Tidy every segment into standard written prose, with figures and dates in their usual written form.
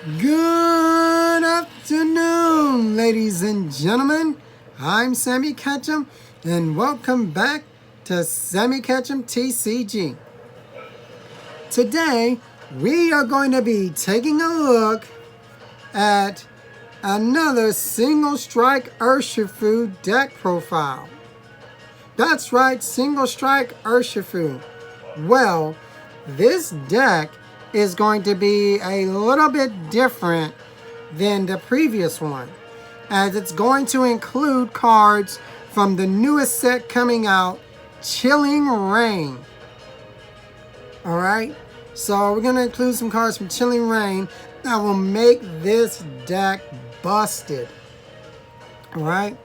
Good afternoon, ladies and gentlemen. I'm Sammy Ketchum, and welcome back to Sammy Ketchum TCG. Today, we are going to be taking a look at another single strike Urshifu deck profile. That's right, single strike Urshifu. Well, this deck is going to be a little bit different than the previous one, as it's going to include cards from the newest set coming out, Chilling Reign. Alright, so we're going to include some cards from Chilling Reign that will make this deck busted. Alright,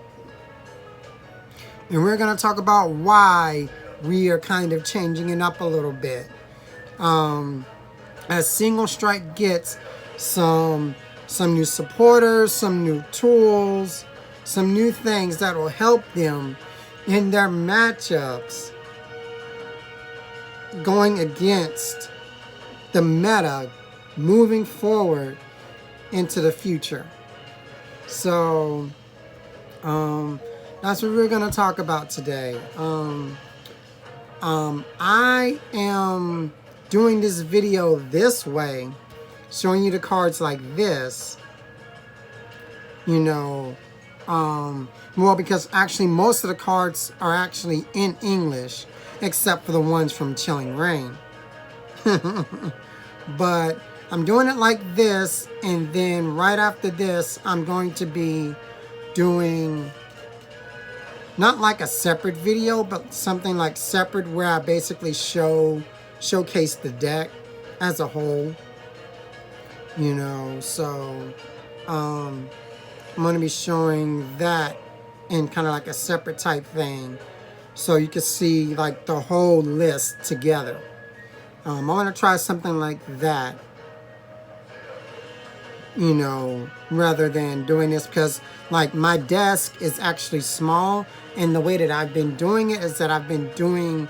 and we're going to talk about why we are kind of changing it up a little bit. As Single Strike gets some new supporters, some new tools, some new things that will help them in their matchups going against the meta moving forward into the future. So that's what we're going to talk about today. I am doing this video this way, showing you the cards like this, well, because actually most of the cards are actually in English, except for the ones from Chilling Reign. But I'm doing it like this, and then right after this, I'm going to be doing not like a separate video, but something like separate where I basically showcase the deck as a whole, so I'm going to be showing that in kind of like a separate type thing, so you can see like the whole list together. I'm going to try something like that, rather than doing this, because like my desk is actually small, and the way that I've been doing it is that I've been doing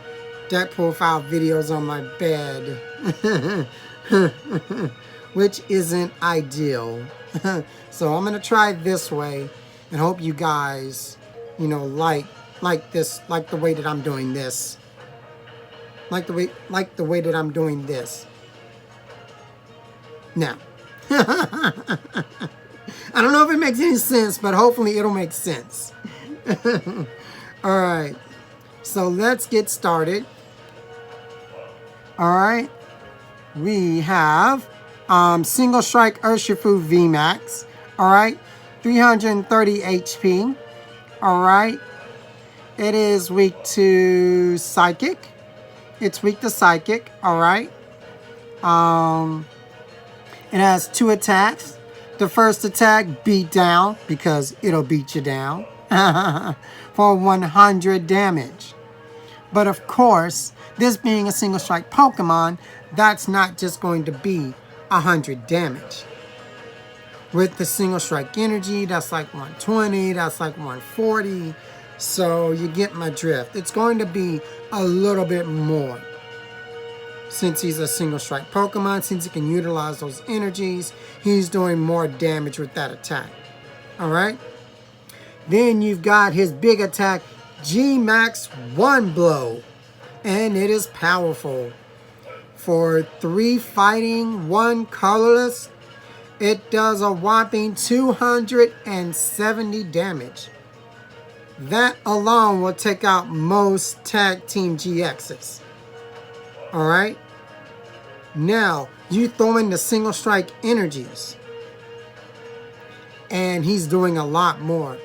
deck profile videos on my bed, which isn't ideal. So I'm gonna try this way and hope you guys, like this, like the way that I'm doing this, like the way that I'm doing this now. I don't know if it makes any sense, but hopefully it'll make sense. All right, so let's get started. All right, we have Single Strike Urshifu Vmax. All right, 330 HP. All right, it is weak to Psychic. It's weak to Psychic. All right. It has 2 attacks. The first attack, beat down, because it'll beat you down for 100 damage. But of course, this being a single strike Pokemon, that's not just going to be 100 damage. With the single strike energy, that's like 120, that's like 140. So you get my drift. It's going to be a little bit more. Since he's a single strike Pokemon, since he can utilize those energies, he's doing more damage with that attack. Alright? Then you've got his big attack, G-Max 1 Blow. And it is powerful. For 3 fighting, 1 colorless, it does a whopping 270 damage. That alone will take out most Tag Team GXs. Alright? Now, you throw in the single strike energies, and he's doing a lot more.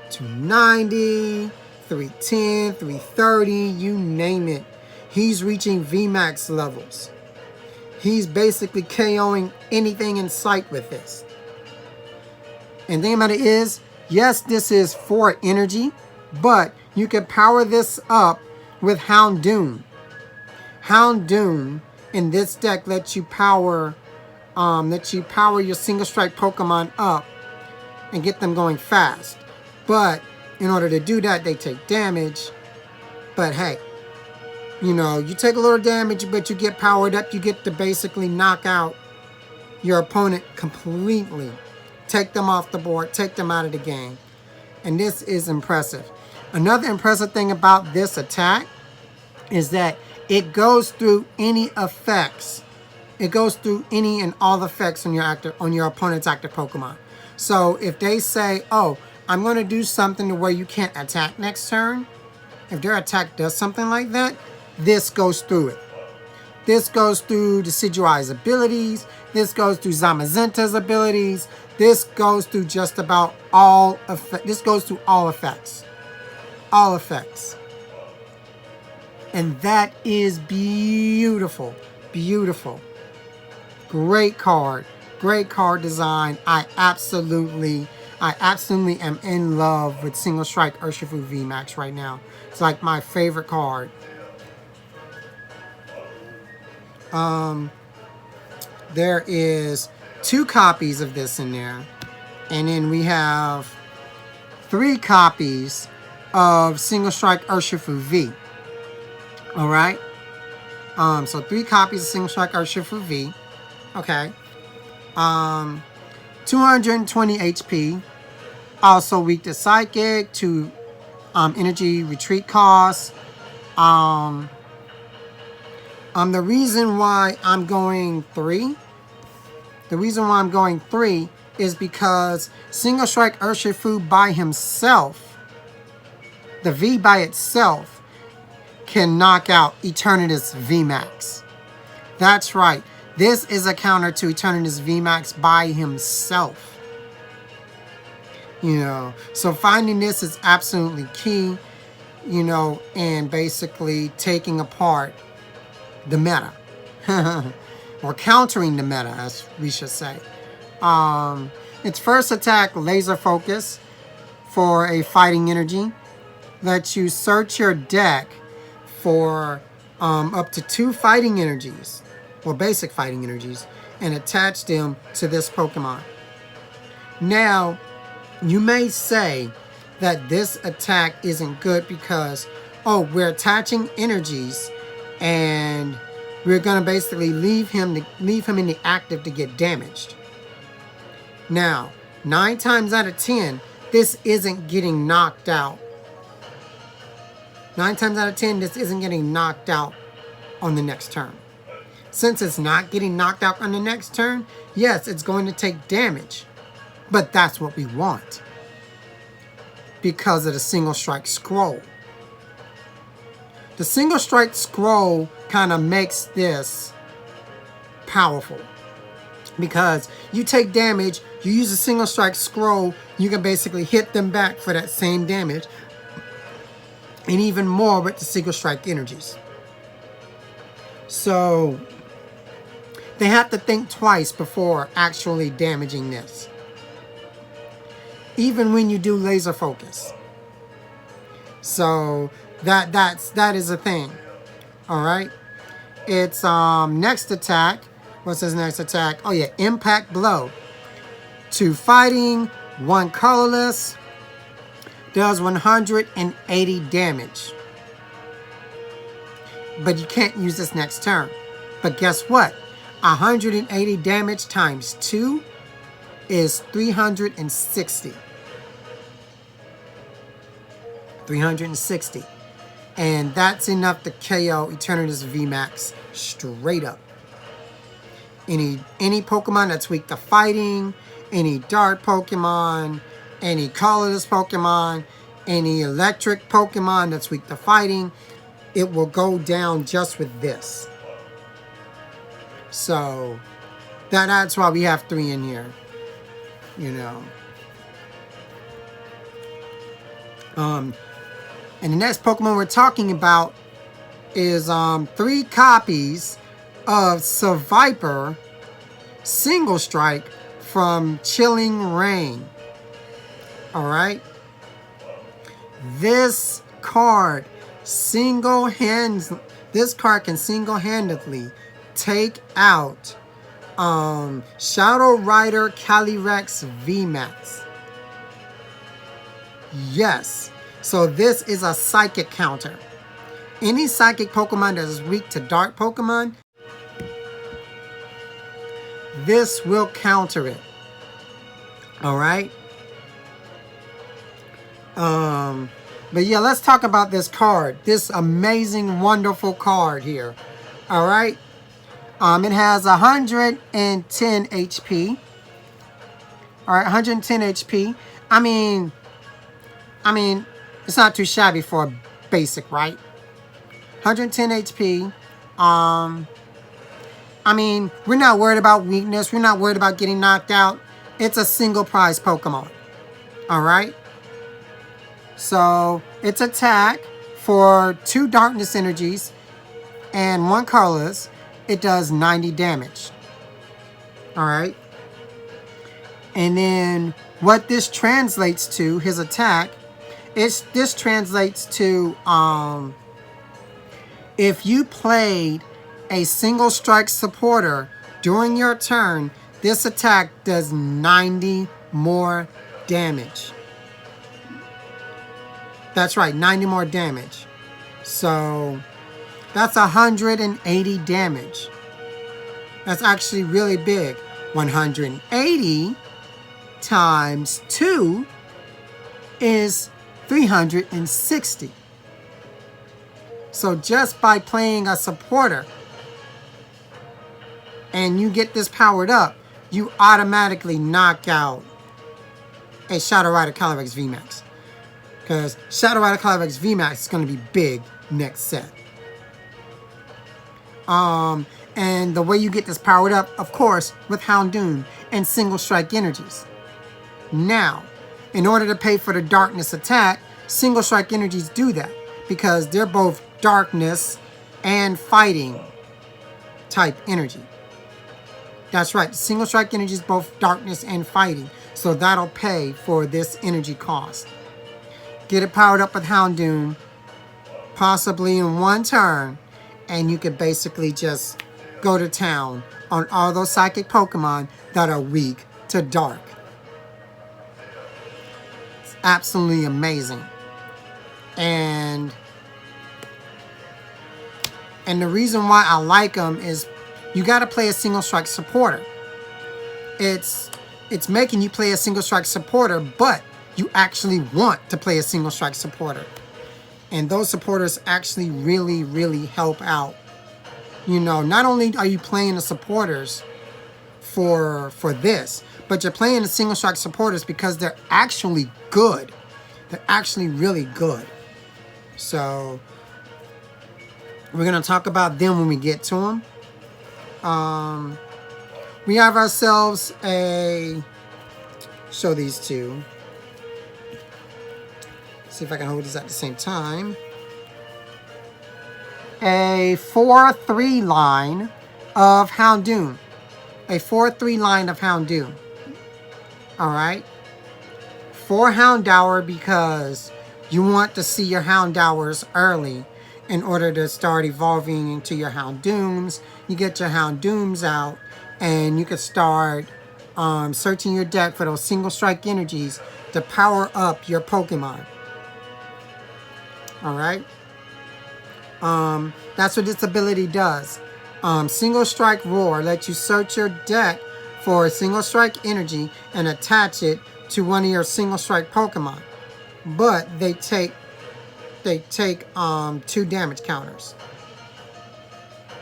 290, 310, 330, you name it. He's reaching VMAX levels. He's basically KOing anything in sight with this. And the thing about it is, yes, this is for energy, but you can power this up with Houndoom. Houndoom in this deck lets you power your single strike Pokemon up and get them going fast. But in order to do that, they take damage. But hey, you take a little damage, but you get powered up. You get to basically knock out your opponent completely. Take them off the board, take them out of the game. And this is impressive. Another impressive thing about this attack is that it goes through any effects. It goes through any and all effects on your opponent's active Pokemon. So if they say, oh, I'm going to do something to where you can't attack next turn, if their attack does something like that, this goes through it. This goes through Decidueye's abilities. This goes through Zamazenta's abilities. This goes through just about all effects. This goes through all effects. All effects. And that is beautiful. Beautiful. Great card. Great card design. I absolutely am in love with Single Strike Urshifu Vmax right now. It's like my favorite card. There is 2 copies of this in there. And then we have 3 copies of Single Strike Urshifu V. Alright? So 3 copies of Single Strike Urshifu V. Okay. 220 HP. Also weak to Psychic, to energy retreat costs. The reason why I'm going 3, is because Single Strike Urshifu by himself, the V by itself, can knock out Eternatus Vmax. That's right. This is a counter to Eternatus Vmax by himself. You know, so finding this is absolutely key, you know, and basically taking apart the meta. Or countering the meta, as we should say. Its first attack, Laser Focus, for a fighting energy. Lets you search your deck for up to 2 fighting energies, or basic fighting energies, and attach them to this Pokemon. Now, you may say that this attack isn't good because, oh, we're attaching energies and we're going to basically leave him in the active to get damaged. Now, 9 times out of 10, this isn't getting knocked out. 9 times out of 10, this isn't getting knocked out on the next turn. Since it's not getting knocked out on the next turn, yes, it's going to take damage. But that's what we want, because of the Single Strike Scroll. The Single Strike Scroll kind of makes this powerful, because you take damage, you use a Single Strike Scroll, you can basically hit them back for that same damage, and even more with the Single Strike energies. So they have to think twice before actually damaging this, even when you do Laser Focus. So that is a thing. All right. Its next attack. What's his next attack? Oh yeah, Impact Blow. 2 fighting, 1 colorless. Does 180 damage. But you can't use this next turn. But guess what? 180 damage times 2 is 360. 360. And that's enough to KO Eternatus Vmax straight up. Any Pokemon that's weak to fighting, any Dart Pokemon, any colorless Pokemon, any electric Pokemon that's weak to fighting, it will go down just with this. So that's why we have 3 in here. You know. And the next Pokemon we're talking about is 3 copies of Seviper Single Strike from Chilling Reign. Alright? This card can single-handedly take out Shadow Rider Calyrex Vmax. Yes. So this is a Psychic counter. Any Psychic Pokemon that is weak to Dark Pokemon, this will counter it. All right. But yeah, let's talk about this card. This amazing, wonderful card here. All right. It has 110 HP. All right, 110 HP. I mean, it's not too shabby for a basic, right? 110 HP. I mean, we're not worried about weakness. We're not worried about getting knocked out. It's a single prize Pokemon. All right. So its attack for 2 darkness energies and 1 colorless, it does 90 damage. All right. And then what this translates to, his attack, this translates to if you played a single strike supporter during your turn, this attack does 90 more damage. That's right, 90 more damage. So that's 180 damage. That's actually really big. 180 times 2 is 360. So just by playing a supporter and you get this powered up, you automatically knock out a Shadow Rider Calyrex Vmax. Because Shadow Rider Calyrex Vmax is going to be big next set. And the way you get this powered up, of course, with Houndoom and single strike energies. Now, in order to pay for the darkness attack, single strike energies do that because they're both darkness and fighting type energy. That's right, single strike energy is both darkness and fighting, so that'll pay for this energy cost. Get it powered up with Houndoom, possibly in 1 turn, and you could basically just go to town on all those psychic Pokemon that are weak to dark. It's absolutely amazing. And the reason why I like them is you got to play a single strike supporter. It's making you play a single strike supporter, but you actually want to play a single strike supporter. And those supporters actually really, really help out. You know, not only are you playing the supporters for this, but you're playing the single strike supporters because they're actually good. They're actually really good. So we're going to talk about them when we get to them. We have ourselves a... Show these two. See if I can hold these at the same time. A 4-3 line of Houndoom. A 4-3 line of Houndoom. Alright. 4 Houndour because you want to see your Houndours early in order to start evolving into your Houndooms. You get your Houndooms out and you can start searching your deck for those single strike energies to power up your Pokemon. Alright. That's what this ability does. Single Strike Roar lets you search your deck for a single strike energy and attach it to one of your single strike Pokemon. But they take 2 damage counters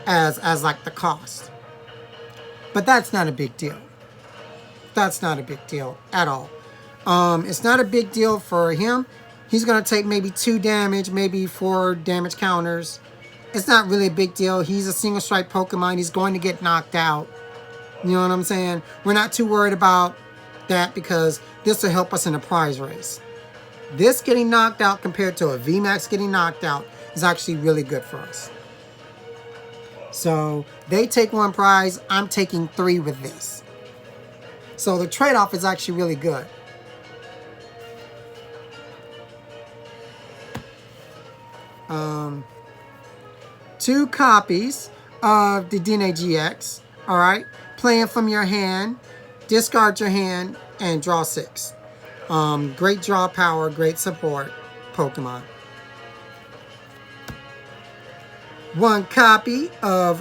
as like the cost. But that's not a big deal. That's not a big deal at all. It's not a big deal for him. He's going to take maybe 2 damage, maybe 4 damage counters. It's not really a big deal. He's a single strike Pokemon. He's going to get knocked out. You know what I'm saying? We're not too worried about that because this will help us in the prize race. This getting knocked out compared to a VMAX getting knocked out is actually really good for us. So they take 1 prize. I'm taking 3 with this. So the trade-off is actually really good. Two copies of the DNA GX. Alright. Playing from your hand. Discard your hand and draw 6. Great draw power, great support Pokemon. 1 copy of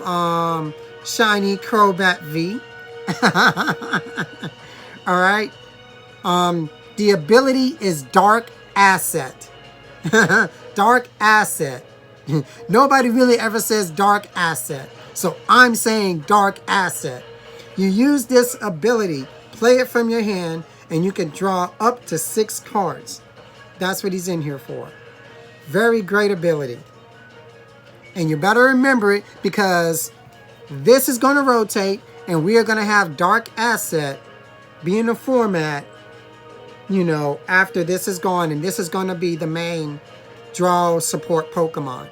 Shiny Crobat V All right. The ability is Dark Asset. Dark Asset. Nobody really ever says Dark Asset. So I'm saying Dark Asset. You use this ability, play it from your hand, and you can draw up to 6 cards. That's what he's in here for. Very great ability. And you better remember it because this is going to rotate and we are going to have Dark Asset be in the format, you know, after this is gone, and this is going to be the main draw support Pokemon.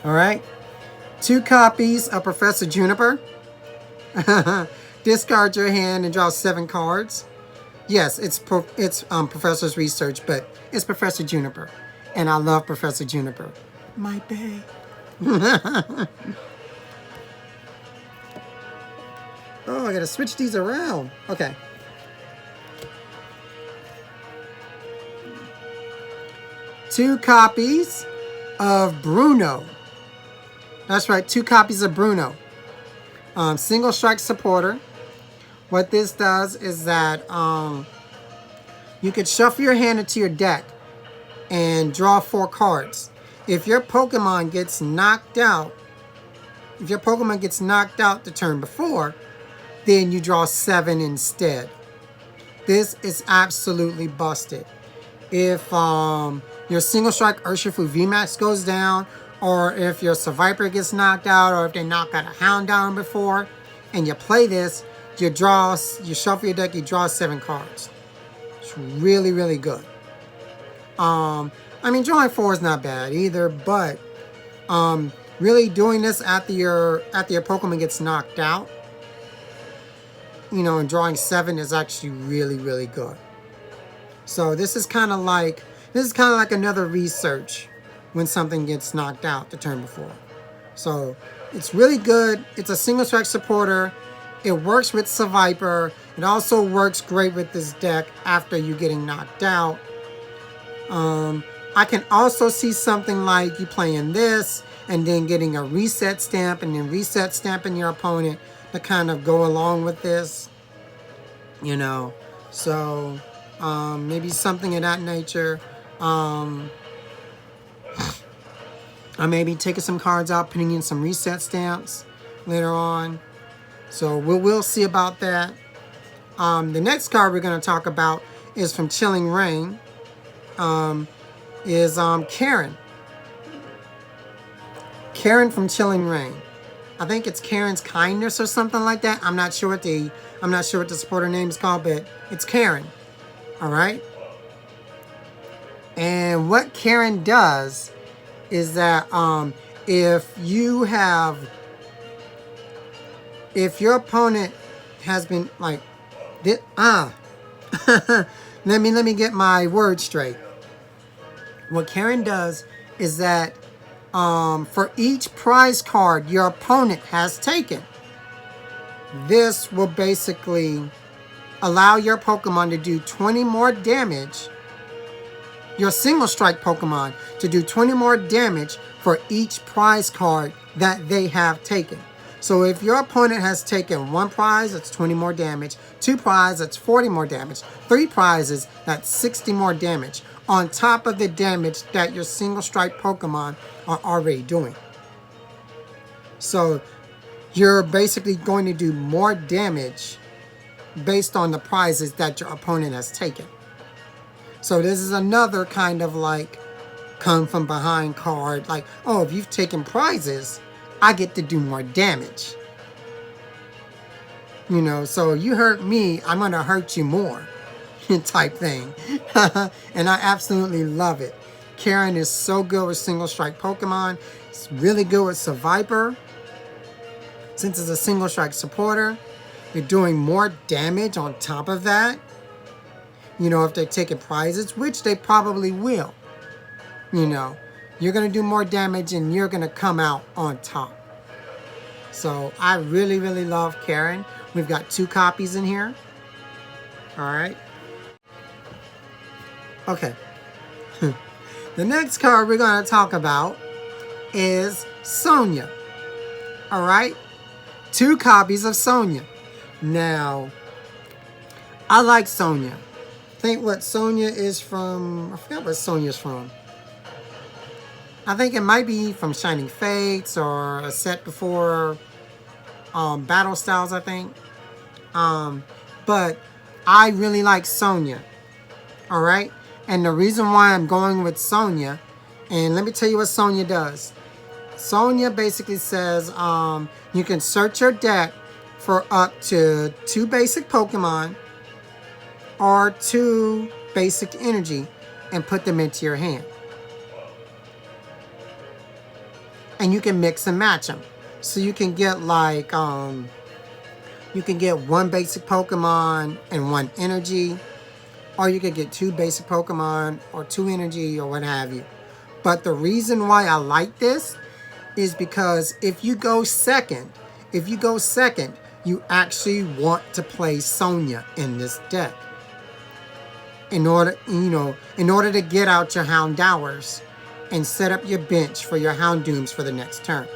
All right. 2 copies of Professor Juniper. Discard your hand and draw 7 cards. Yes, it's Professor's research, but it's Professor Juniper. And I love Professor Juniper. My bae. Oh, I gotta switch these around. Okay. Two copies of Bruno. That's right, 2 copies of Bruno. Single strike supporter. What this does is that you could shuffle your hand into your deck and draw 4 cards. If your Pokemon gets knocked out, the turn before, then you draw 7 instead. This is absolutely busted. If your single strike Urshifu Vmax goes down, or if your seviper gets knocked out, or if they knock out a Hound down before, and you play this, you shuffle your deck, you draw 7 cards. It's really, really good. I mean, drawing 4 is not bad either, but really doing this after your Pokemon gets knocked out, you know, and drawing 7 is actually really, really good. So this is kind of like another research when something gets knocked out the turn before. So it's really good. It's a single strike supporter. It works with seviper. It also works great with this deck after you getting knocked out. I can also see something like you playing this and then getting a reset stamp and then reset stamping your opponent to kind of go along with this, you know. So maybe something of that nature. I may be taking some cards out, putting in some reset stamps later on. So we'll see about that. The next card we're going to talk about is from Chilling Reign. Is Karen. Karen from Chilling Reign. I think it's Karen's Kindness or something like that. I'm not sure what the supporter name is called, but it's Karen. All right. And what Karen does is that if your opponent has been like this, let me get my words straight. What Karen does is that for each prize card your opponent has taken, this will basically allow your Pokemon to do 20 more damage, your single strike Pokemon to do 20 more damage for each prize card that they have taken. So if your opponent has taken 1 prize, that's 20 more damage. 2 prizes, that's 40 more damage. 3 prizes, that's 60 more damage, on top of the damage that your single strike Pokemon are already doing. So you're basically going to do more damage based on the prizes that your opponent has taken. So this is another kind of like come from behind card. Like, oh, if you've taken prizes, I get to do more damage. You know, so you hurt me, I'm going to hurt you more type thing. And I absolutely love it. Karen is so good with single strike Pokemon. It's really good with seviper. Since it's a single strike supporter, you're doing more damage on top of that. You know, if they're taking prizes, which they probably will. You know, you're going to do more damage and you're going to come out on top. So I really, really love Karen. We've got 2 copies in here. All right. Okay. The next card we're going to talk about is Sonya. All right? 2 copies of Sonya. Now, I like Sonya. I think what Sonya is from, I forgot what Sonya's from. I think it might be from Shining Fates or a set before Battle Styles, I think. But I really like Sonya. All right? And the reason why I'm going with Sonya, and let me tell you what Sonya does. Sonya basically says you can search your deck for up to 2 basic Pokemon or 2 basic energy and put them into your hand. And you can mix and match them. So you can get like, you can get 1 basic Pokemon and 1 energy. Or you could get 2 basic Pokemon or 2 energy or what have you. But the reason why I like this is because if you go second, you actually want to play Sonya in this deck. In order to get out your Houndowers and set up your bench for your Houndooms for the next turn.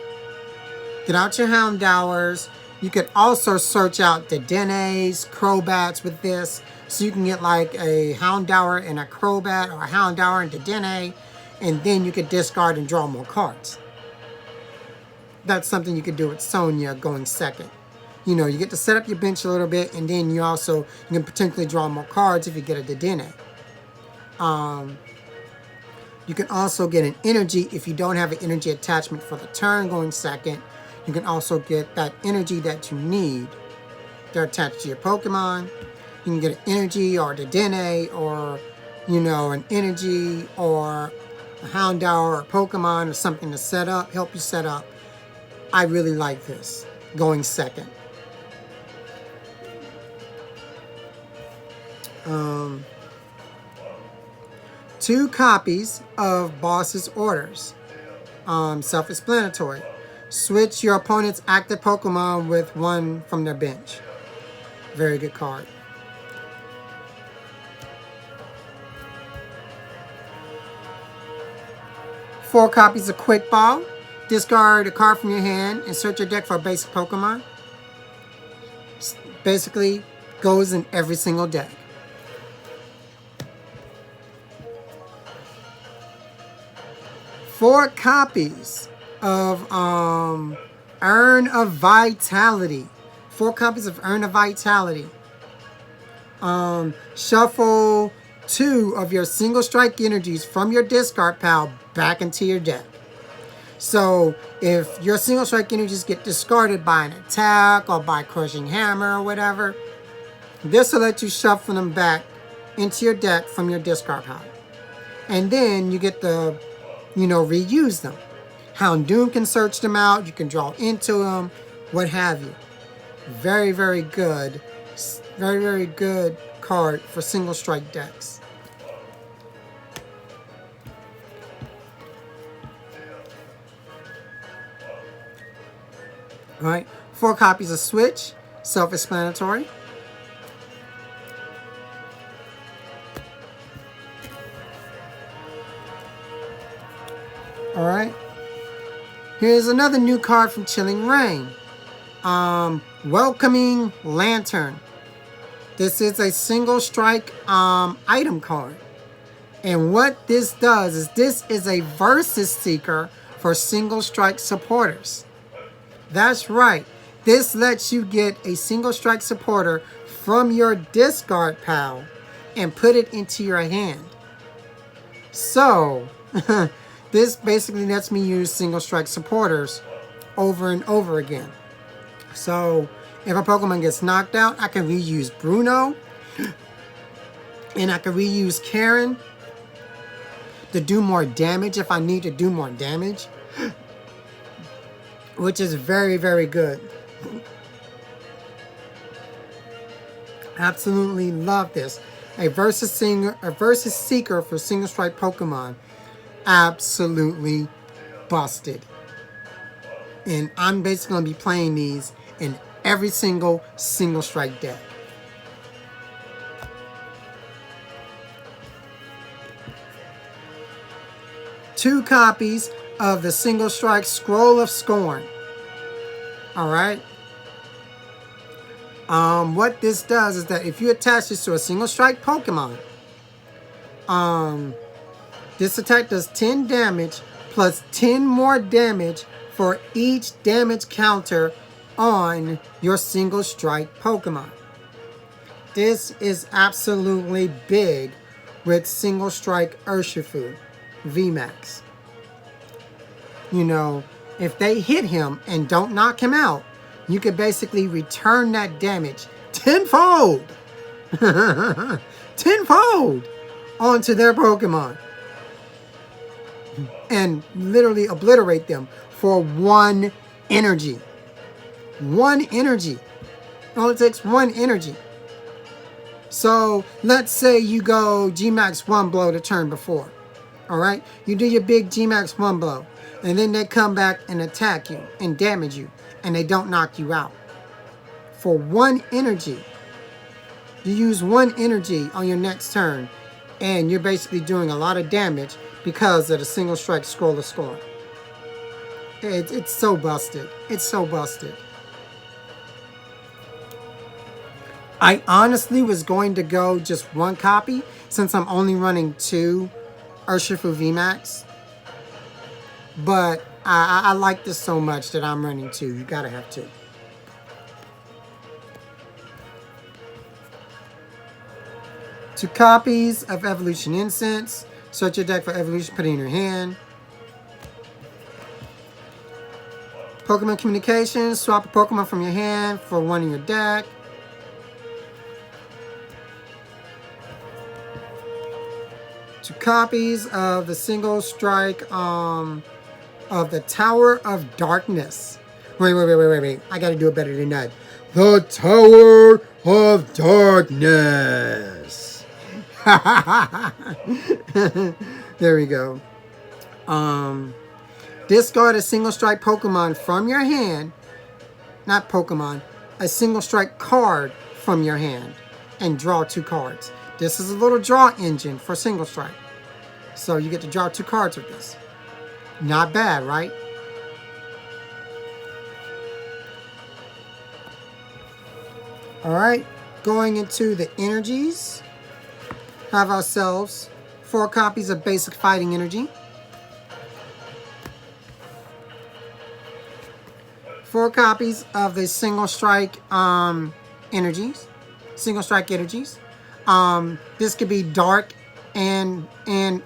Get out your Houndowers. You could also search out the Denes, Crobats with this. So you can get like a Houndour and a Crobat or a Houndour and a Dene. And then you could discard and draw more cards. That's something you could do with Sonya going second. You know, you get to set up your bench a little bit, and then you can potentially draw more cards if you get a Dedenne. You can also get an energy if you don't have an energy attachment for the turn going second. You can also get that energy that you need to attach to your Pokemon. You can get an energy or a Dedenne or, an energy or a Houndour or a Pokemon or something to set up, help you set up. I really like this going second. 2 copies of Boss's Orders. Self-explanatory. Switch your opponent's active Pokemon with 1 from their bench. Very good card. Four copies of Quick Ball. Discard a card from your hand and search your deck for a basic Pokemon. Basically, goes in every single deck. 4 copies of Urn of Vitality. 4 copies of Urn of Vitality. Shuffle 2 of your single strike energies from your discard pile back into your deck. So if your single strike energies get discarded by an attack or by crushing hammer or whatever, this will let you shuffle them back into your deck from your discard pile. And then you get to, reuse them. Houndoom can search them out. You can draw into them, what have you. Very, very good. Very, very good card for single strike decks. All right, 4 copies of Switch, self-explanatory. All right, here's another new card from Chilling Reign. Welcoming Lantern. This is a single strike item card. And what this does is this is a Versus Seeker for single strike supporters. That's right. This lets you get a single strike supporter from your discard pile and put it into your hand. So, this basically lets me use single strike supporters over and over again. So, if a Pokemon gets knocked out, I can reuse Bruno. And I can reuse Karen to do more damage if I need to do more damage. Which is very, very good. Absolutely love this. A Versus Seeker for single strike Pokemon. Absolutely busted. And I'm basically going to be playing these in every single strike deck. 2 copies of the Single Strike Scroll of Scorn. All right. What this does is that if you attach this to a Single Strike Pokemon, this attack does 10 damage plus 10 more damage for each damage counter on your Single Strike Pokemon. This is absolutely big with Single Strike Urshifu Vmax. You know, if they hit him and don't knock him out, you could basically return that damage tenfold. Tenfold onto their Pokemon. And literally obliterate them for 1 energy. 1 energy. It only takes 1 energy. So let's say you go Gmax 1 blow the turn before. Alright? You do your big Gmax 1 blow. And then they come back and attack you and damage you. And they don't knock you out. For 1 energy. You use 1 energy on your next turn. And you're basically doing a lot of damage because of the Single Strike Scroll of Scorn. It's so busted. It's so busted. I honestly was going to go just 1 copy since I'm only running 2 Urshifu Vmax. But I like this so much that I'm running 2. You gotta have 2. Two copies of Evolution Incense. Search your deck for Evolution, put it in your hand. Pokemon Communication. Swap a Pokemon from your hand for 1 in your deck. Two copies of the Single Strike of the Tower of Darkness. Wait. I gotta do it better than that. The Tower of Darkness. There we go. Discard a Single Strike Pokemon from your hand. Not Pokemon. A Single Strike card from your hand. And draw 2 cards. This is a little draw engine for Single Strike. So you get to draw 2 cards with this. Not bad, right? Alright. Going into the energies. Have ourselves 4 copies of Basic Fighting Energy. 4 copies of the Single Strike energies. Single Strike energies. This could be dark and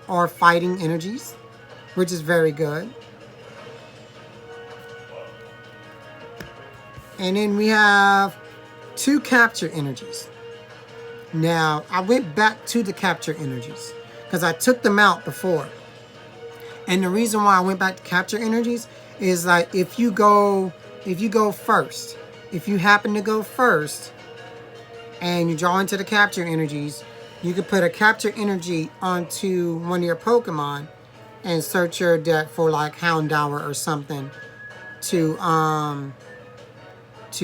or fighting energies, which is very good. And then we have 2 capture energies. Now, I went back to the capture energies because I took them out before. And the reason why I went back to capture energies is like if you go first, if you happen to go first and you draw into the capture energies, you can put a capture energy onto one of your Pokemon and search your deck for like Houndour or something to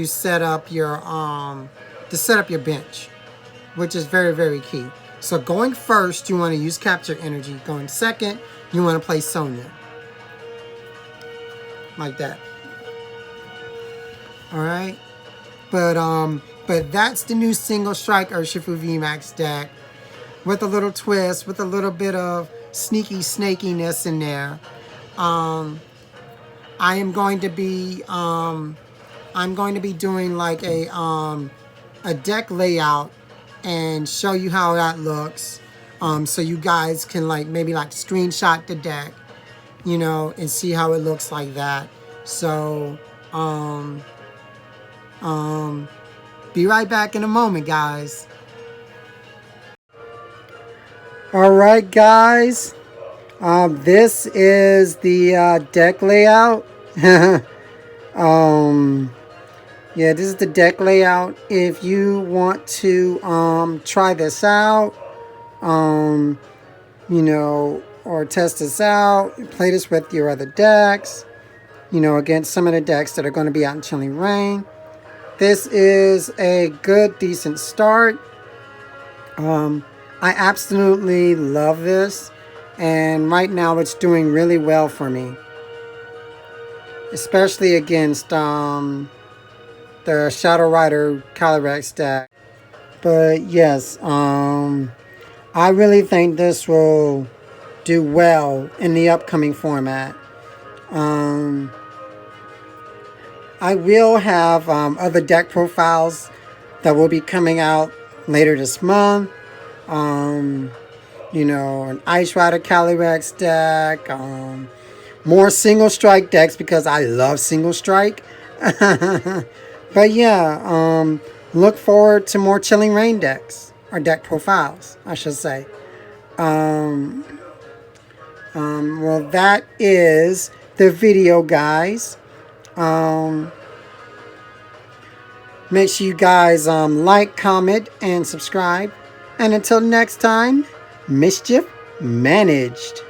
set up your bench, which is very, very key. So going first, you want to use capture energy. Going second, you want to play Sonya. Like that. Alright? But that's the new Single Strike Urshifu Vmax deck. With a little twist, with a little bit of sneaky snakiness in there. I am going to be doing like a deck layout and show you how that looks. So you guys can maybe screenshot the deck, you know, and see how it looks like that. So be right back in a moment, guys. All right, guys. This is the deck layout. Yeah, this is the deck layout. If you want to try this out, you know, or test this out, play this with your other decks, you know, against some of the decks that are going to be out in Chilling Rain. This is a good, decent start. I absolutely love this. And right now it's doing really well for me. Especially against the Shadow Rider Calyrex deck. But yes, I really think this will do well in the upcoming format. I will have other deck profiles that will be coming out later this month. You know, an Ice Rider Calyrex deck, more single strike decks because I love single strike. But yeah, look forward to more Chilling Reign decks, or deck profiles, I should say. Well, that is the video, guys. Make sure you guys like, comment, and subscribe. And until next time, mischief managed.